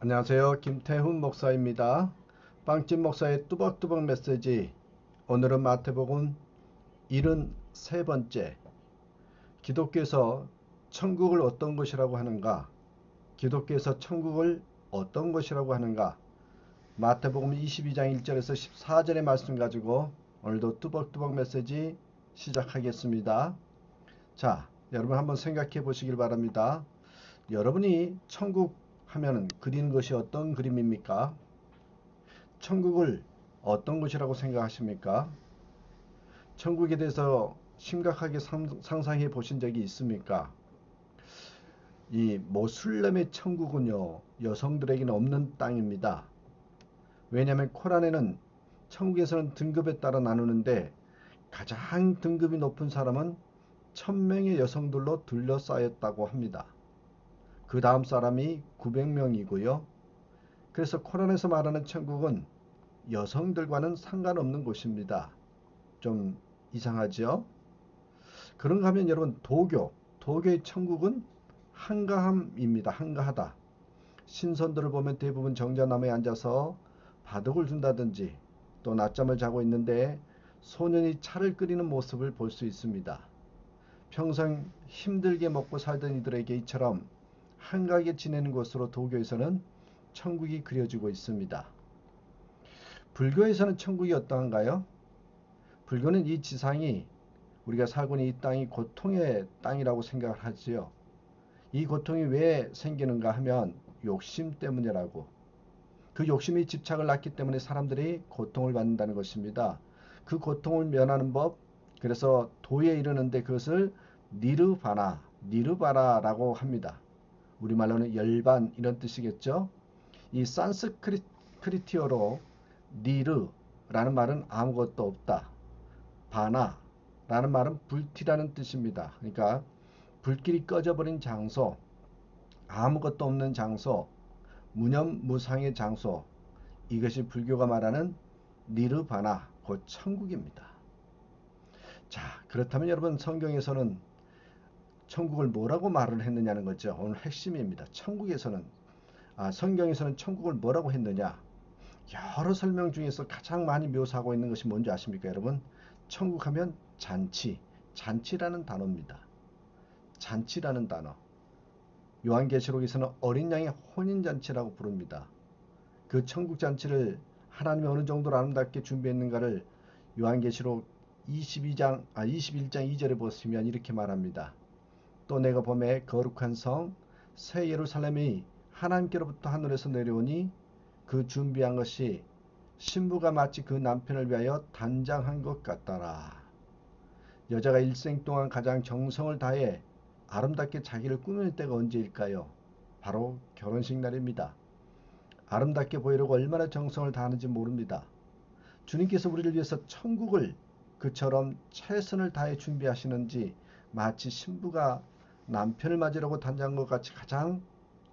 안녕하세요. 김태훈 목사입니다. 빵집 목사의 뚜벅뚜벅 메시지. 오늘은 마태복음 73번째. 기독교에서 천국을 어떤 것이라고 하는가? 기독교에서 천국을 어떤 것이라고 하는가? 마태복음 22장 1절에서 14절의 말씀 가지고 오늘도 뚜벅뚜벅 메시지 시작하겠습니다. 자, 여러분 한번 생각해 보시길 바랍니다. 여러분이 천국 하면 그리는 것이 어떤 그림입니까? 천국을 어떤 곳이라고 생각하십니까? 천국에 대해서 심각하게 상상해 보신 적이 있습니까? 이 모슬렘의 천국은요, 여성들에게는 없는 땅입니다. 왜냐하면 코란에는 천국에서는 등급에 따라 나누는데 가장 등급이 높은 사람은 1000명의 여성들로 둘러싸였다고 합니다. 그 다음 사람이 900명이고요. 그래서 코란에서 말하는 천국은 여성들과는 상관없는 곳입니다. 좀 이상하죠? 그런가 하면 여러분 도교의 천국은 한가함입니다. 한가하다. 신선들을 보면 대부분 정자나무에 앉아서 바둑을 둔다든지 또 낮잠을 자고 있는데 소년이 차를 끓이는 모습을 볼 수 있습니다. 평생 힘들게 먹고 살던 이들에게 이처럼 한가하게 지내는 것으로 도교에서는 천국이 그려지고 있습니다. 불교에서는 천국이 어떠한가요? 불교는 이 지상이 우리가 살고 있는 이 땅이 고통의 땅이라고 생각을 하지요. 이 고통이 왜 생기는가 하면 욕심 때문이라고. 그 욕심이 집착을 낳기 때문에 사람들이 고통을 받는다는 것입니다. 그 고통을 면하는 법, 그래서 도에 이르는데 그것을 니르바나라고 합니다. 우리말로는 열반 이런 뜻이겠죠. 이 산스크리티어로 니르라는 말은 아무것도 없다. 바나라는 말은 불티라는 뜻입니다. 그러니까 불길이 꺼져버린 장소, 아무것도 없는 장소, 무념무상의 장소, 이것이 불교가 말하는 니르바나, 곧 천국입니다. 자, 그렇다면 여러분 성경에서는 천국을 뭐라고 말을 했느냐는 거죠. 오늘 핵심입니다. 성경에서는 천국을 뭐라고 했느냐? 여러 설명 중에서 가장 많이 묘사하고 있는 것이 뭔지 아십니까, 여러분? 천국 하면 잔치라는 단어입니다. 잔치라는 단어. 요한계시록에서는 어린 양의 혼인잔치라고 부릅니다. 그 천국잔치를 하나님이 어느 정도로 아름답게 준비했는가를 요한계시록 21장 2절에 보시면 이렇게 말합니다. 또 내가 보매 거룩한 성 새 예루살렘이 하나님께로부터 하늘에서 내려오니 그 준비한 것이 신부가 마치 그 남편을 위하여 단장한 것 같더라. 여자가 일생 동안 가장 정성을 다해 아름답게 자기를 꾸밀 때가 언제일까요? 바로 결혼식 날입니다. 아름답게 보이려고 얼마나 정성을 다하는지 모릅니다. 주님께서 우리를 위해서 천국을 그처럼 최선을 다해 준비하시는지 마치 신부가 남편을 맞으려고 단장한 것 같이 가장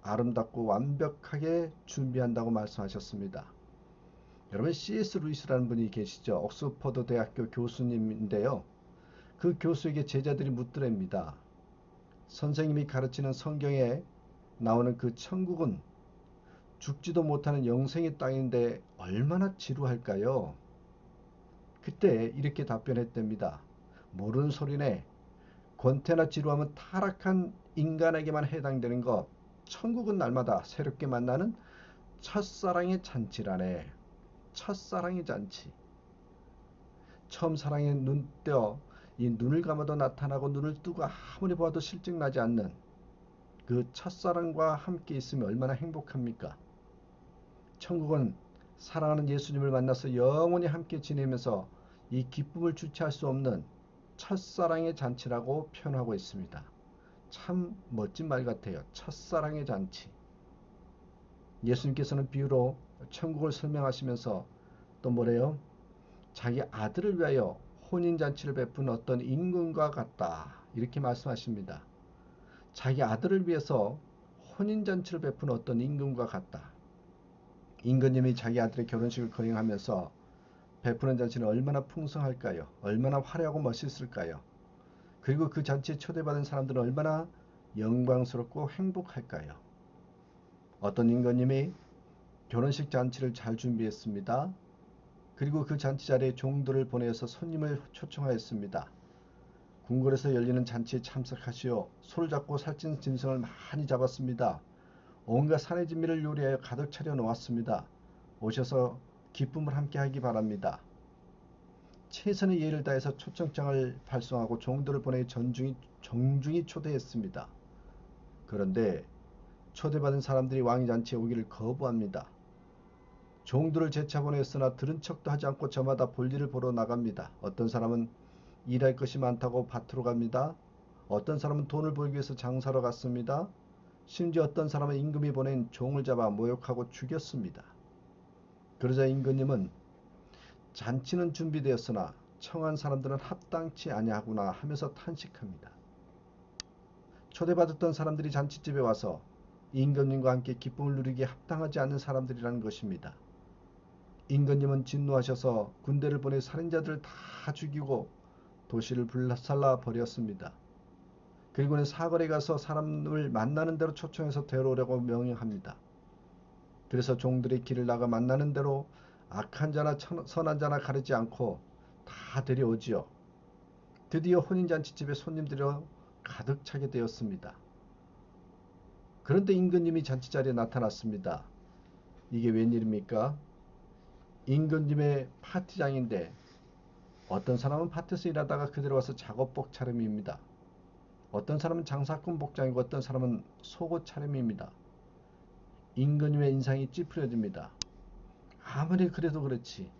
아름답고 완벽하게 준비한다고 말씀하셨습니다. 여러분 C.S. 루이스라는 분이 계시죠. 옥스퍼드 대학교 교수님인데요. 그 교수에게 제자들이 묻더랍니다. 선생님이 가르치는 성경에 나오는 그 천국은 죽지도 못하는 영생의 땅인데 얼마나 지루할까요? 그때 이렇게 답변했답니다. 모르는 소리네. 권태나 지루하면 타락한 인간에게만 해당되는 것. 천국은 날마다 새롭게 만나는 첫사랑의 잔치라네. 첫사랑의 잔치. 처음 사랑에 눈떠 이 눈을 감아도 나타나고 눈을 뜨고 아무리 봐도 실증나지 않는 그 첫사랑과 함께 있으면 얼마나 행복합니까? 천국은 사랑하는 예수님을 만나서 영원히 함께 지내면서 이 기쁨을 주체할 수 없는 첫사랑의 잔치라고 표현하고 있습니다. 참 멋진 말 같아요. 첫사랑의 잔치. 예수님께서는 비유로 천국을 설명하시면서 또 뭐래요? 자기 아들을 위하여 혼인잔치를 베푼 어떤 임금과 같다. 이렇게 말씀하십니다. 자기 아들을 위해서 혼인잔치를 베푼 어떤 임금과 같다. 임금님이 자기 아들의 결혼식을 거행하면서 베푸는 잔치는 얼마나 풍성할까요? 얼마나 화려하고 멋있을까요? 그리고 그 잔치에 초대받은 사람들은 얼마나 영광스럽고 행복할까요? 어떤 임금님이 결혼식 잔치를 잘 준비했습니다. 그리고 그 잔치 자리에 종들을 보내서 손님을 초청하였습니다. 궁궐에서 열리는 잔치에 참석하시어 소를 잡고 살찐 짐승을 많이 잡았습니다. 온갖 산의 진미를 요리하여 가득 차려 놓았습니다. 오셔서 기쁨을 함께 하기 바랍니다. 최선의 예를 다해서 초청장을 발송하고 종들을 보내 정중히 초대했습니다. 그런데 초대받은 사람들이 왕의 잔치에 오기를 거부합니다. 종들을 재차 보냈으나 들은 척도 하지 않고 저마다 볼일을 보러 나갑니다. 어떤 사람은 일할 것이 많다고 밭으로 갑니다. 어떤 사람은 돈을 벌기 위해서 장사로 갔습니다. 심지어 어떤 사람은 임금이 보낸 종을 잡아 모욕하고 죽였습니다. 그러자 임금님은 잔치는 준비되었으나 청한 사람들은 합당치 아니하구나 하면서 탄식합니다. 초대받았던 사람들이 잔치집에 와서 임금님과 함께 기쁨을 누리기에 합당하지 않는 사람들이라는 것입니다. 임금님은 진노하셔서 군대를 보내 살인자들을 다 죽이고 도시를 불살라 버렸습니다. 그리고는 사거리에 가서 사람을 만나는 대로 초청해서 데려오려고 명령합니다. 그래서 종들이 길을 나가 만나는 대로 악한 자나 선한 자나 가리지 않고 다 데려오지요. 드디어 혼인잔치집에 손님들이 가득 차게 되었습니다. 그런데 임금님이 잔치자리에 나타났습니다. 이게 웬일입니까? 임금님의 파티장인데 어떤 사람은 밭에서 일하다가 그대로 와서 작업복 차림입니다. 어떤 사람은 장사꾼 복장이고 어떤 사람은 속옷 차림입니다. 임금님의 인상이 찌푸려집니다. 아무리 그래도 그렇지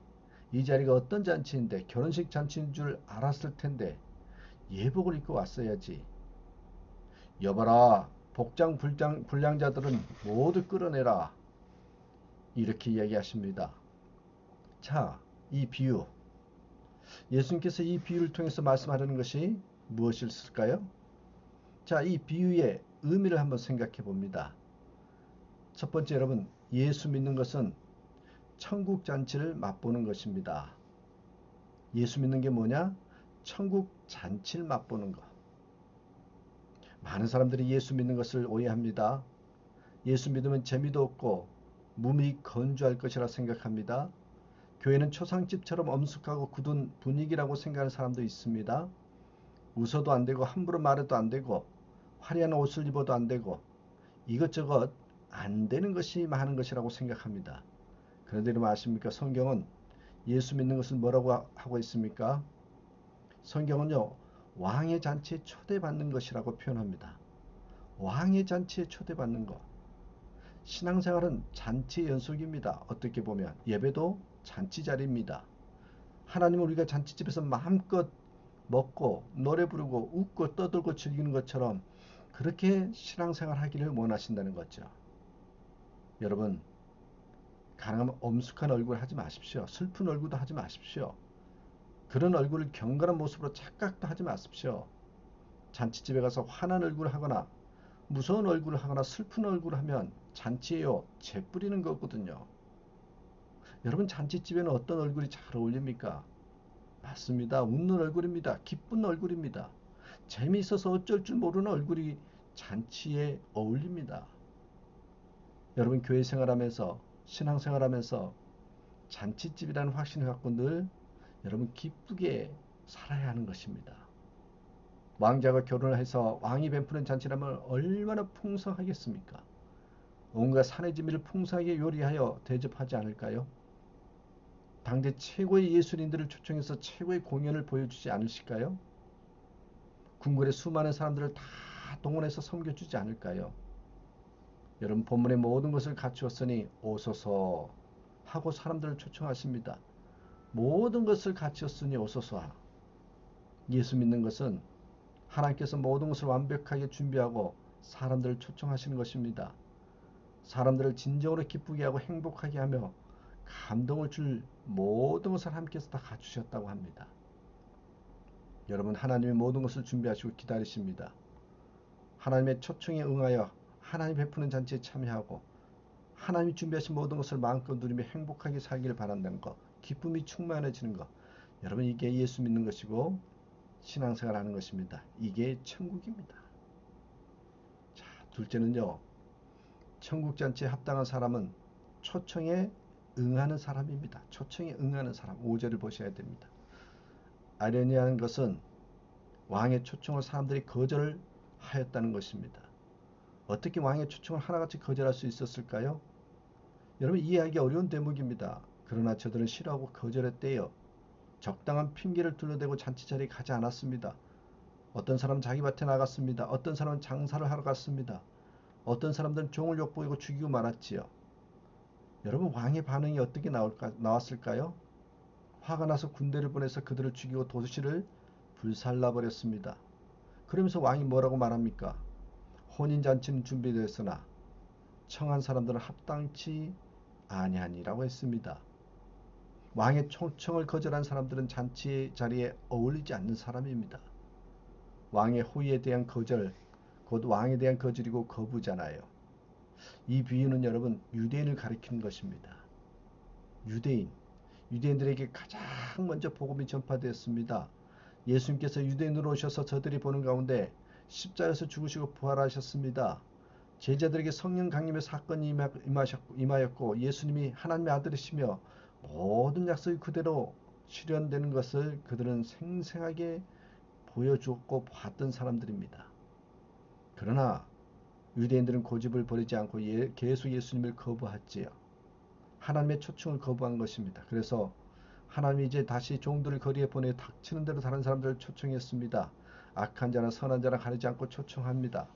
이 자리가 어떤 잔치인데 결혼식 잔치인 줄 알았을 텐데 예복을 입고 왔어야지. 여봐라 복장 불량자들은 모두 끌어내라. 이렇게 이야기하십니다. 자, 이 비유 예수님께서 이 비유를 통해서 말씀하려는 것이 무엇일까요? 자, 이 비유의 의미를 한번 생각해 봅니다. 첫 번째 여러분, 예수 믿는 것은 천국 잔치를 맛보는 것입니다. 예수 믿는 게 뭐냐? 천국 잔치를 맛보는 것. 많은 사람들이 예수 믿는 것을 오해합니다. 예수 믿으면 재미도 없고 몸이 건조할 것이라 생각합니다. 교회는 초상집처럼 엄숙하고 굳은 분위기라고 생각하는 사람도 있습니다. 웃어도 안 되고 함부로 말해도 안 되고 화려한 옷을 입어도 안 되고 이것저것 안 되는 것이 많은 것이라고 생각합니다. 그런데 여러분 아십니까? 성경은 예수 믿는 것을 뭐라고 하고 있습니까? 성경은요. 왕의 잔치에 초대받는 것이라고 표현합니다. 왕의 잔치에 초대받는 것. 신앙생활은 잔치의 연속입니다. 어떻게 보면 예배도 잔치 자리입니다. 하나님은 우리가 잔치집에서 마음껏 먹고 노래 부르고 웃고 떠들고 즐기는 것처럼 그렇게 신앙생활 하기를 원하신다는 거죠. 여러분 가능하면 엄숙한 얼굴 하지 마십시오. 슬픈 얼굴도 하지 마십시오. 그런 얼굴을 경건한 모습으로 착각도 하지 마십시오. 잔치집에 가서 화난 얼굴을 하거나 무서운 얼굴을 하거나 슬픈 얼굴을 하면 잔치에요 재 뿌리는 거거든요. 여러분 잔치집에는 어떤 얼굴이 잘 어울립니까? 맞습니다. 웃는 얼굴입니다. 기쁜 얼굴입니다. 재미있어서 어쩔 줄 모르는 얼굴이 잔치에 어울립니다. 여러분 교회 생활하면서 신앙생활하면서 잔치집이라는 확신을 갖고 늘 여러분 기쁘게 살아야 하는 것입니다. 왕자가 결혼을 해서 왕이 베푸는 잔치라면 얼마나 풍성하겠습니까? 온갖 산의 진미를 풍성하게 요리하여 대접하지 않을까요? 당대 최고의 예술인들을 초청해서 최고의 공연을 보여주지 않으실까요? 궁궐의 수많은 사람들을 다 동원해서 섬겨주지 않을까요? 여러분 본문의 모든 것을 갖추었으니 오소서 하고 사람들을 초청하십니다. 모든 것을 갖추었으니 오소서. 예수 믿는 것은 하나님께서 모든 것을 완벽하게 준비하고 사람들을 초청하시는 것입니다. 사람들을 진정으로 기쁘게 하고 행복하게 하며 감동을 줄 모든 것을 하나님께서 다 갖추셨다고 합니다. 여러분 하나님의 모든 것을 준비하시고 기다리십니다. 하나님의 초청에 응하여 하나님 베푸는 잔치에 참여하고 하나님이 준비하신 모든 것을 마음껏 누리며 행복하게 살기를 바란다는 것, 기쁨이 충만해지는 것. 여러분 이게 예수 믿는 것이고 신앙생활 하는 것입니다. 이게 천국입니다. 자, 둘째는요. 천국잔치에 합당한 사람은 초청에 응하는 사람입니다. 초청에 응하는 사람. 5절을 보셔야 됩니다. 아련이라는 것은 왕의 초청을 사람들이 거절을 하였다는 것입니다. 어떻게 왕의 초청을 하나같이 거절할 수 있었을까요? 여러분, 이해하기 어려운 대목입니다. 그러나 저들은 싫어하고 거절했대요. 적당한 핑계를 둘러대고 잔치 자리에 가지 않았습니다. 어떤 사람은 자기 밭에 나갔습니다. 어떤 사람은 장사를 하러 갔습니다. 어떤 사람들은 종을 욕보이고 죽이고 말았지요. 여러분, 왕의 반응이 어떻게 나왔을까요? 화가 나서 군대를 보내서 그들을 죽이고 도시를 불살라버렸습니다. 그러면서 왕이 뭐라고 말합니까? 혼인잔치는 준비되었으나 청한 사람들은 합당치 아니하니라고 했습니다. 왕의 초청을 거절한 사람들은 잔치 자리에 어울리지 않는 사람입니다. 왕의 호의에 대한 거절, 곧 왕에 대한 거절이고 거부잖아요. 이 비유는 여러분 유대인을 가리키는 것입니다. 유대인들에게 가장 먼저 복음이 전파되었습니다. 예수님께서 유대인으로 오셔서 저들이 보는 가운데 십자가에서 죽으시고 부활하셨습니다. 제자들에게 성령 강림의 사건이 임하였고 예수님이 하나님의 아들이시며 모든 약속이 그대로 실현되는 것을 그들은 생생하게 보여주었고 봤던 사람들입니다. 그러나 유대인들은 고집을 버리지 않고 계속 예수님을 거부했지요. 하나님의 초청을 거부한 것입니다. 그래서 하나님이 이제 다시 종들을 거리에 보내 닥치는 대로 다른 사람들을 초청했습니다. 악한 자나 선한 자나 가리지 않고 초청합니다.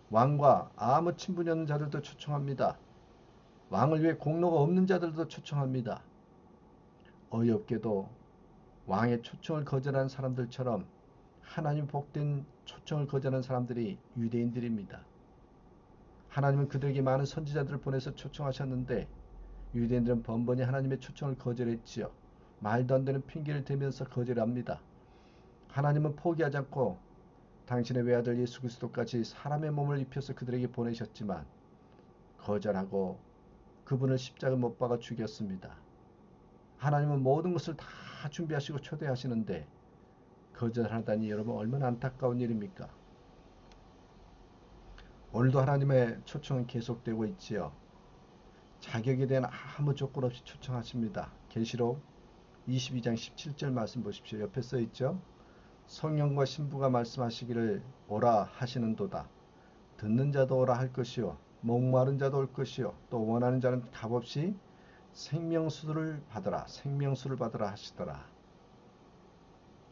왕과 아무 친분이 없는 자들도 초청합니다. 왕을 위해 공로가 없는 자들도 초청합니다. 어이없게도 왕의 초청을 거절한 사람들처럼 하나님 복된 초청을 거절한 사람들이 유대인들입니다. 하나님은 그들에게 많은 선지자들을 보내서 초청하셨는데 유대인들은 번번이 하나님의 초청을 거절했지요. 말도 안 되는 핑계를 대면서 거절합니다. 하나님은 포기하지 않고 당신의 외아들 예수 그리스도까지 사람의 몸을 입혀서 그들에게 보내셨지만 거절하고 그분을 십자가에 못 박아 죽였습니다. 하나님은 모든 것을 다 준비하시고 초대하시는데 거절하다니 여러분 얼마나 안타까운 일입니까? 오늘도 하나님의 초청은 계속되고 있지요. 자격에 대한 아무 조건 없이 초청하십니다. 계시록 22장 17절 말씀 보십시오. 옆에 써 있죠. 성령과 신부가 말씀하시기를 오라 하시는도다. 듣는 자도 오라 할 것이요 목마른 자도 올 것이요 또 원하는 자는 값없이 생명수를 받으라 하시더라.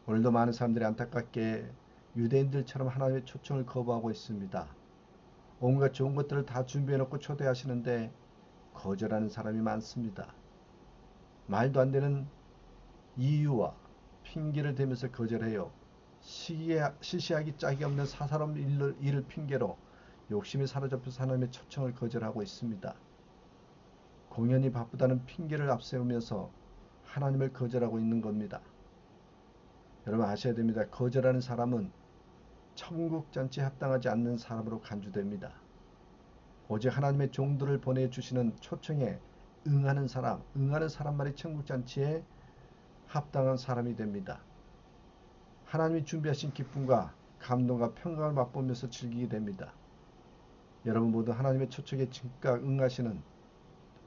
오늘도 많은 사람들이 안타깝게 유대인들처럼 하나님의 초청을 거부하고 있습니다. 온갖 좋은 것들을 다 준비해놓고 초대하시는데 거절하는 사람이 많습니다. 말도 안 되는 이유와 핑계를 대면서 거절해요. 시시하기 짝이 없는 사사로운 일을 핑계로 욕심에 사로잡혀서 하나님의 초청을 거절하고 있습니다. 공연히 바쁘다는 핑계를 앞세우면서 하나님을 거절하고 있는 겁니다. 여러분 아셔야 됩니다. 거절하는 사람은 천국잔치에 합당하지 않는 사람으로 간주됩니다. 오직 하나님의 종들을 보내주시는 초청에 응하는 사람만이 천국잔치에 합당한 사람이 됩니다. 하나님이 준비하신 기쁨과 감동과 평강을 맛보면서 즐기게 됩니다. 여러분 모두 하나님의 초청에 즉각 응하시는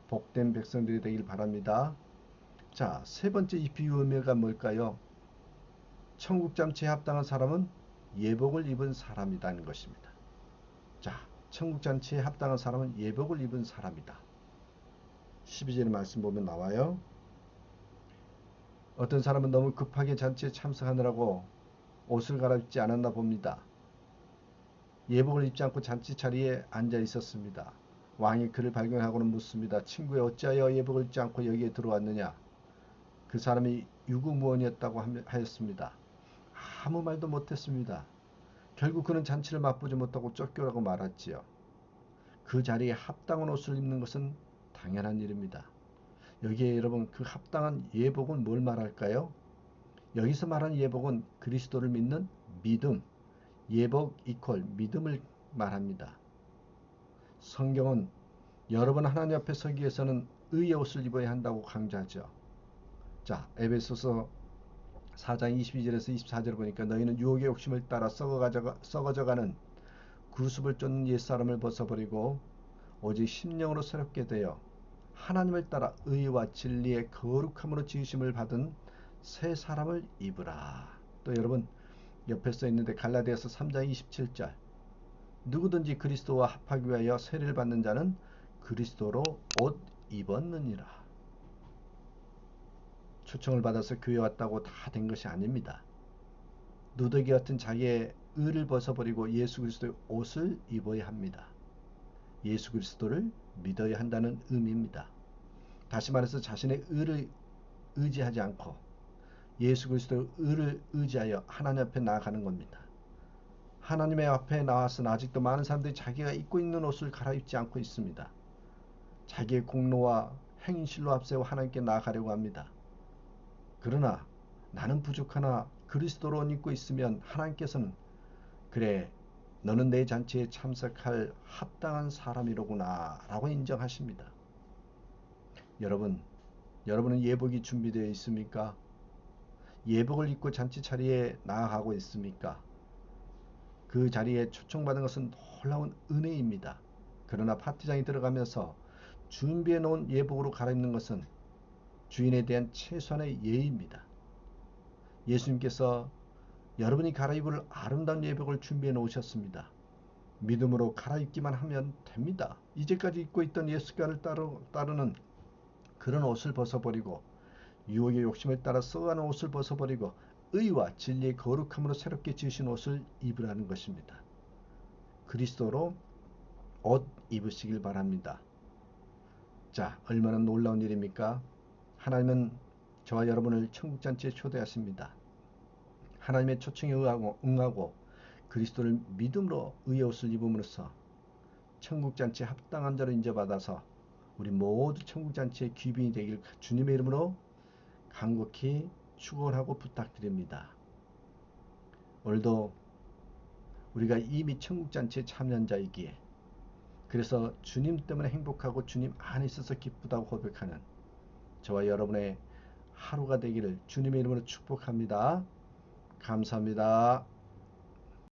복된 백성들이 되길 바랍니다. 자, 세 번째 이 비유 의미가 뭘까요? 천국잔치에 합당한 사람은 예복을 입은 사람이라는 것입니다. 자, 천국잔치에 합당한 사람은 예복을 입은 사람이다. 12절의 말씀 보면 나와요. 어떤 사람은 너무 급하게 잔치에 참석하느라고 옷을 갈아입지 않았나 봅니다. 예복을 입지 않고 잔치 자리에 앉아 있었습니다. 왕이 그를 발견하고는 묻습니다. 친구야, 어찌하여 예복을 입지 않고 여기에 들어왔느냐? 그 사람이 유구무원이었다고 하였습니다. 아무 말도 못했습니다. 결국 그는 잔치를 맛보지 못하고 쫓겨나고 말았지요. 그 자리에 합당한 옷을 입는 것은 당연한 일입니다. 여기에 여러분 그 합당한 예복은 뭘 말할까요? 여기서 말하는 예복은 그리스도를 믿는 믿음, 예복 이퀄 믿음을 말합니다. 성경은 여러 번 하나님 앞에 서기 위해서는 의의 옷을 입어야 한다고 강조하죠. 자, 에베소서 4장 22절에서 24절 보니까 너희는 유혹의 욕심을 따라 썩어져가는 구습을 쫓는 옛사람을 벗어버리고 오직 심령으로 새롭게 되어 하나님을 따라 의와 진리의 거룩함으로 지으심을 받은 새 사람을 입으라. 또 여러분 옆에 써 있는데 갈라디아서 3장 27절 누구든지 그리스도와 합하기 위하여 세례를 받는 자는 그리스도로 옷 입었느니라. 초청을 받아서 교회 왔다고 다 된 것이 아닙니다. 누더기 같은 자기의 의를 벗어버리고 예수 그리스도의 옷을 입어야 합니다. 예수 그리스도를 믿어야 한다는 의미입니다. 다시 말해서 자신의 의를 의지하지 않고 예수 그리스도의 의를 의지하여 하나님 앞에 나아가는 겁니다. 하나님의 앞에 나와서는 아직도 많은 사람들이 자기가 입고 있는 옷을 갈아입지 않고 있습니다. 자기의 공로와 행실로 앞세워 하나님께 나아가려고 합니다. 그러나 나는 부족하나 그리스도로 옷 입고 있으면 하나님께서는 그래 너는 내 잔치에 참석할 합당한 사람이로구나 라고 인정하십니다. 여러분은 예복이 준비되어 있습니까? 예복을 입고 잔치 자리에 나아가고 있습니까? 그 자리에 초청받은 것은 놀라운 은혜입니다. 그러나 파티장에 들어가면서 준비해 놓은 예복으로 갈아입는 것은 주인에 대한 최소한의 예의입니다. 예수님께서 여러분이 갈아입을 아름다운 예복을 준비해 놓으셨습니다. 믿음으로 갈아입기만 하면 됩니다. 이제까지 입고 있던 예수가를 따르는 그런 옷을 벗어버리고 유혹의 욕심을 따라 써가는 옷을 벗어버리고 의와 진리의 거룩함으로 새롭게 지으신 옷을 입으라는 것입니다. 그리스도로 옷 입으시길 바랍니다. 자, 얼마나 놀라운 일입니까? 하나님은 저와 여러분을 천국잔치에 초대하십니다. 하나님의 초청에 응하고 그리스도를 믿음으로 의의 옷을 입음으로써 천국잔치에 합당한 자로 인정받아서 우리 모두 천국잔치의 귀빈이 되길 주님의 이름으로 간곡히 축원하고 부탁드립니다. 오늘도 우리가 이미 천국잔치에 참여한 자이기에 그래서 주님 때문에 행복하고 주님 안에 있어서 기쁘다고 고백하는 저와 여러분의 하루가 되기를 주님의 이름으로 축복합니다. 감사합니다.